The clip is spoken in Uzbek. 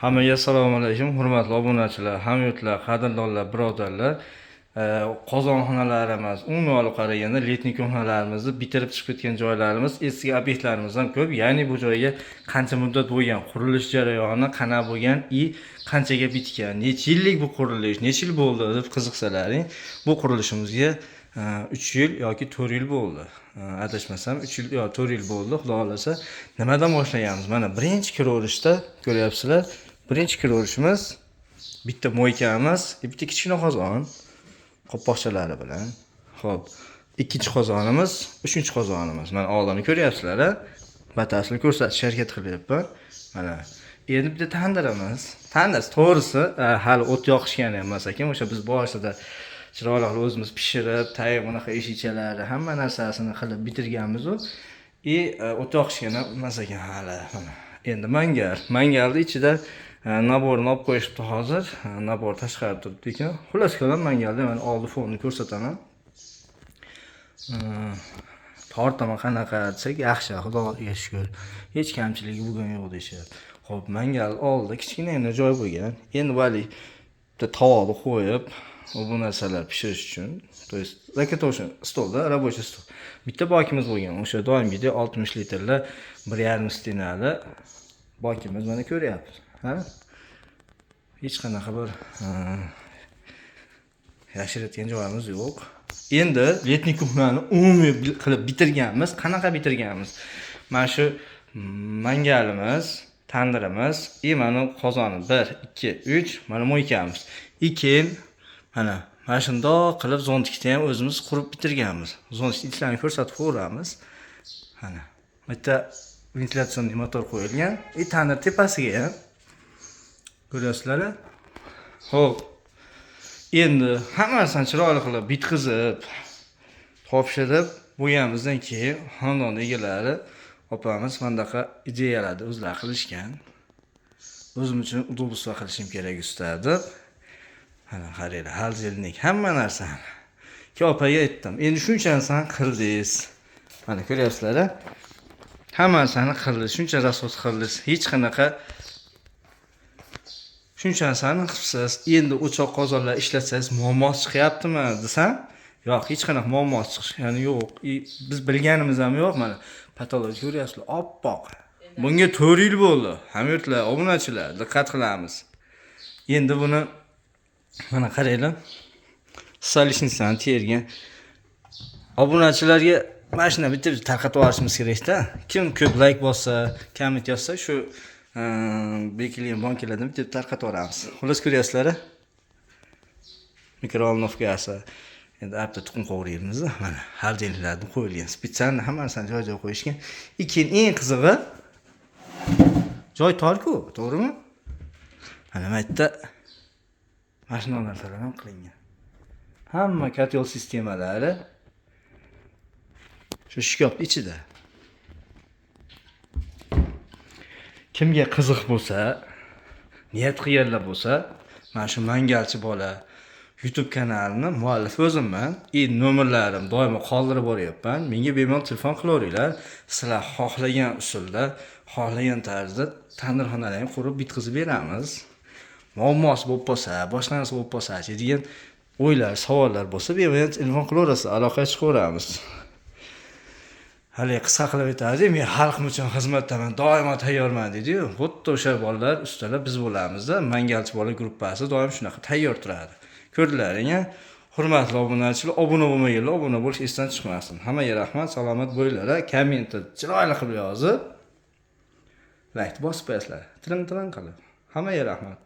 Hammaga assalomu alaykum, hurmatli obunachilar, hamyurtlar, qadrdonlar, birodarlar. Qozonxonalarimiz, umuman olib qaraganda, letniy ko'hnalarimizni bitirib chiqib ketgan joylarimiz, eski obyektlarimiz ham ko'p. Ya'ni bu joyga qancha muddat bo'lgan, qurilish jarayoni qanaqa bo'lgan, qanchaga bitgan, necha yillik bu qurilish, necha yil bo'ldi deb qiziqsalaring, bu qurilishimizga 3 yil yoki 4 yil bo'ldi. Adashmasam 3 yil yoki 4 yil bo'ldi. Xudo xolasa, nimadan boshlayapmiz? Mana birinchi kiraverishda ko'ryapsizlar. Birinchi kiraverishimiz bitta moykamiz, bitta kichkina qozon, qopqoqchalari bilan. Xo'p, ikkinchi qozonimiz, uchinchi qozonimiz. Mana oldini ko'ryapsizlar, batafsil ko'rsatish harakat qilyapman. Mana endi bitta tandirimiz. Tandir to'g'risi hali o't yoqishgan emas ekan. O'sha biz boshida chiroyli qilib o'zimiz pishirib, tayyor bunaqa eshikchalari, hamma narsasini qilib bitirganmiz u. O't yoqishgan emas ekan hali. Mana endi mangalni ichida naborni olib qo'yishibdi hozir. Nabor tashqarida turibdi ekan. Xullas kalom mangalda mana oldi fonni ko'rsataman. Tortama qanaqa desak, yaxshi, xudoga shukr. Hech kamchiligi bo'lgan yo'q deyshadi. Xo'p, mangal oldi, kichkina joy bo'lgan. Endi vali bitta tovoni qo'yib, bu narsalar pishirish uchun, to есть raketoshin stolda, рабочий stol. Bitta bokimiz bo'lgan. O'sha doimgidek 60 litrli 1,5 stenali bokimiz mana ko'ryapsiz. Hech qanaqa bir yashiratgan joyimiz yo'q. Endi letniy kuxnyani umumiy qilib bitirganmiz. Qanaqa bitirganmiz? Mana shu mangalimiz, tandirimiz, mana qozoni 1, 2, 3, mana mo'ykamiz. Keyin mana shundoq qilib zontikni ham o'zimiz qurib bitirganmiz. Zontikni ishlarini ko'rsatib qo'yamiz. Mana bitta ventilyatsionni motor qo'yilgan. Tandir tepasiga ham ko'ryapsizlar. Xo'p. Endi hammasini chiroyli qilib bitkizib, topshirib bo'lganimizdan keyin xonadon egalari opamiz bundaqa ideyalarni o'zlari qilishgan. O'zim uchun udobstvo qilishim kerak usta deb. Mana qaranglar, xaljelnik, hamma narsani. Opaga aytdim. Endi shuncha narsani qildingiz. Mana ko'ryapsizlar. Hammasini qildingiz, shuncha rasvot qildingiz. Hech qanaqa shuncha narsani qilibsiz. Endi o'choq qozonlar ishlatsangiz muammo chiqyaptimi desam, yo'q, hech qanaqa muammo chiqishgani yo'q. Biz bilganimiz ham yo'q. Mana patologiya ko'ryapsizlar, oppoq. Bunga 4 yil bo'ldi. Hamyurtlar, obunachilar, diqqat qilamiz. Endi buni mana qaranglar. Solishnisdan tergan. Obunachilarga mana shuni bitta tarqatib yuborishimiz kerak-da. Kim ko'p like bossa, komment yozsa, shu bekilgan bankalardan bitta tarqatib yuboramiz. Xullas ko'ryapsizlar. Mikrovolnovkasi. Endi apta tuxum qovuramiz. Mana xaljellarni qo'yilgan. Spitsalni hammasini joy-joy qo'yishgan. Keyin eng qizig'i joy tor-ku, to'g'rimi? Mana bu yerda mashina narsalar ham qilingan. Hamma kotel sistemalari shu shkop ichida. Kimga qiziq bo'lsa, niyat qilganlar bo'lsa, mana shu mangalchi bola YouTube kanalini muallifi o'zimman. Nomerlarim doimo qoldirib boryapman. Menga bemalol telefon qilaveringlar. Sizlar xohlagan usulda, xohlagan tarzda tandirxonalarni qurib bitkizib beramiz. Muammosi bo'lib qolsa, boshqa narsa bo'lib qolsa-chi degan o'ylar, savollar bo'lsa, bemalol telefon qilaverasiz, aloqaga chiqaveramiz. Hali qisqa qilib aytadi, men xalqim uchun xizmatdaman, doimo tayyorman dedi-yu. Xuddi o'sha bolalar ustalar biz bo'lamiz-da, mangalchi bola guruppasi doim shunaqa tayyor turadi. Ko'rdilaring-a? Hurmatli obunachilar, obuna bo'lmaganlar obuna bo'lish esdan chiqmasin. Hammaga rahmat, salomat bo'linglar. Kommentni chiroyli qilib yozib, like bosib qo'yasizlar. Tilim qilib. Hammaga rahmat.